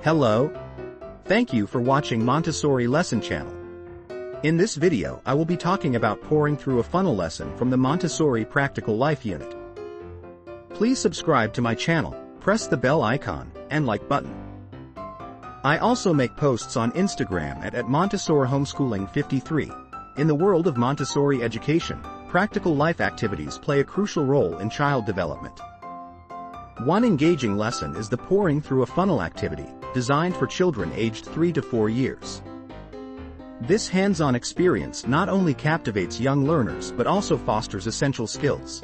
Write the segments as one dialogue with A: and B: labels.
A: Hello. Thank you for watching Montessori Lesson Channel. In this video I will be talking about pouring through a funnel lesson from the Montessori Practical Life Unit. Please subscribe to my channel, press the bell icon, and like button. I also make posts on Instagram at Montessori Homeschooling 53. In the world of Montessori education, practical life activities play a crucial role in child development. One engaging lesson is the pouring through a funnel activity, designed for children aged 3 to 4 years. This hands-on experience not only captivates young learners but also fosters essential skills.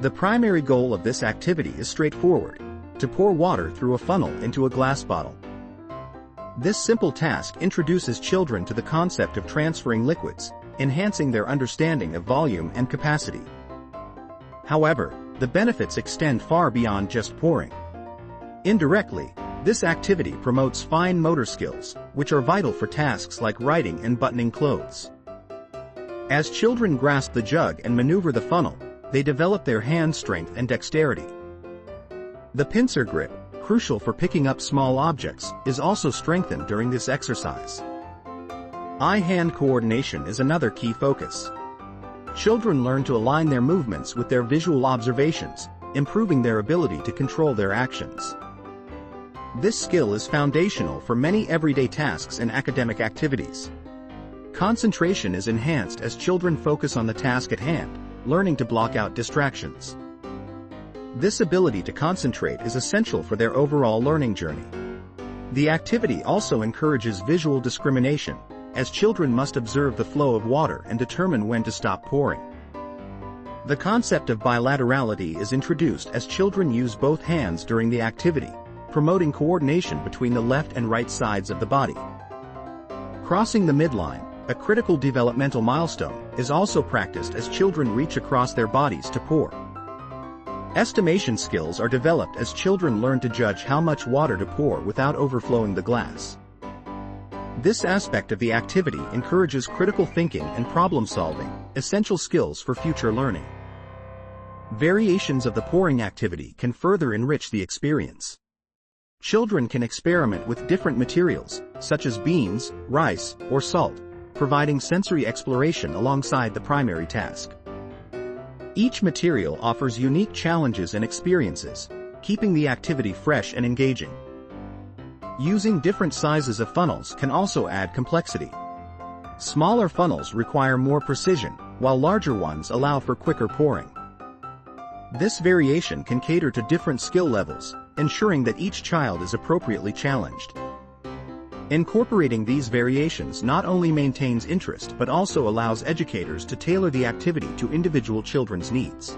A: The primary goal of this activity is straightforward: to pour water through a funnel into a glass bottle. This simple task introduces children to the concept of transferring liquids, enhancing their understanding of volume and capacity. However, the benefits extend far beyond just pouring. Indirectly, this activity promotes fine motor skills, which are vital for tasks like writing and buttoning clothes. As children grasp the jug and maneuver the funnel, they develop their hand strength and dexterity. The pincer grip, crucial for picking up small objects, is also strengthened during this exercise. Eye-hand coordination is another key focus. Children learn to align their movements with their visual observations, improving their ability to control their actions. This skill is foundational for many everyday tasks and academic activities. Concentration is enhanced as children focus on the task at hand, learning to block out distractions. This ability to concentrate is essential for their overall learning journey. The activity also encourages visual discrimination, as children must observe the flow of water and determine when to stop pouring. The concept of bilaterality is introduced as children use both hands during the activity, promoting coordination between the left and right sides of the body. Crossing the midline, a critical developmental milestone, is also practiced as children reach across their bodies to pour. Estimation skills are developed as children learn to judge how much water to pour without overflowing the glass. This aspect of the activity encourages critical thinking and problem-solving, essential skills for future learning. Variations of the pouring activity can further enrich the experience. Children can experiment with different materials, such as beans, rice, or salt, providing sensory exploration alongside the primary task. Each material offers unique challenges and experiences, keeping the activity fresh and engaging. Using different sizes of funnels can also add complexity. Smaller funnels require more precision, while larger ones allow for quicker pouring. This variation can cater to different skill levels, ensuring that each child is appropriately challenged. Incorporating these variations not only maintains interest but also allows educators to tailor the activity to individual children's needs.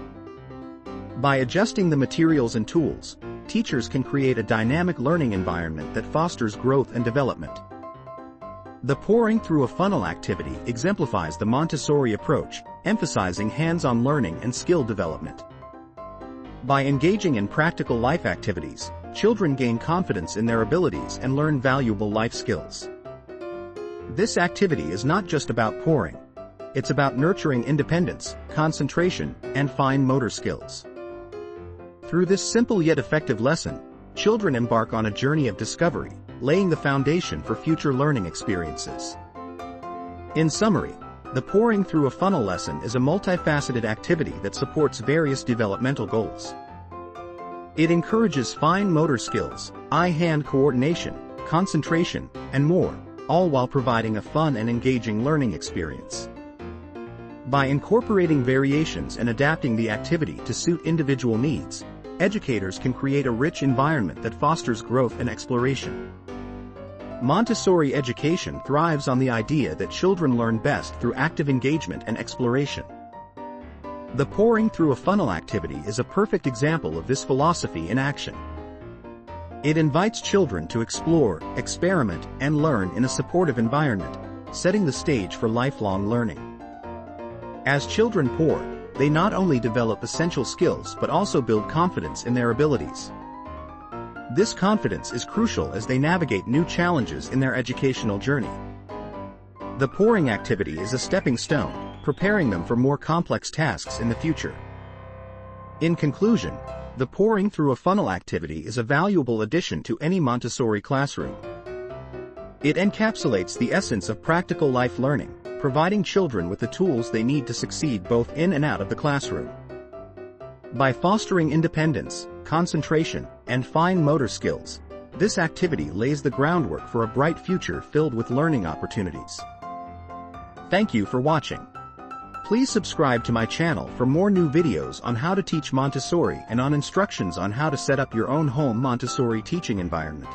A: By adjusting the materials and tools, teachers can create a dynamic learning environment that fosters growth and development. The pouring through a funnel activity exemplifies the Montessori approach, emphasizing hands-on learning and skill development. By engaging in practical life activities, children gain confidence in their abilities and learn valuable life skills. This activity is not just about pouring. It's about nurturing independence, concentration, and fine motor skills. Through this simple yet effective lesson, children embark on a journey of discovery, laying the foundation for future learning experiences. In summary, the pouring through a funnel lesson is a multifaceted activity that supports various developmental goals. It encourages fine motor skills, eye-hand coordination, concentration, and more, all while providing a fun and engaging learning experience. By incorporating variations and adapting the activity to suit individual needs, educators can create a rich environment that fosters growth and exploration. Montessori education thrives on the idea that children learn best through active engagement and exploration. The pouring through a funnel activity is a perfect example of this philosophy in action. It invites children to explore, experiment, and learn in a supportive environment, setting the stage for lifelong learning. As children pour, they not only develop essential skills but also build confidence in their abilities. This confidence is crucial as they navigate new challenges in their educational journey. The pouring activity is a stepping stone, preparing them for more complex tasks in the future. In conclusion, The pouring through a funnel activity is a valuable addition to any Montessori classroom. It encapsulates the essence of practical life learning, providing children with the tools they need to succeed both in and out of the classroom. By fostering independence, concentration, and fine motor skills, this activity lays the groundwork for a bright future filled with learning opportunities. Thank you for watching. Please subscribe to my channel for more new videos on how to teach Montessori and on instructions on how to set up your own home Montessori teaching environment.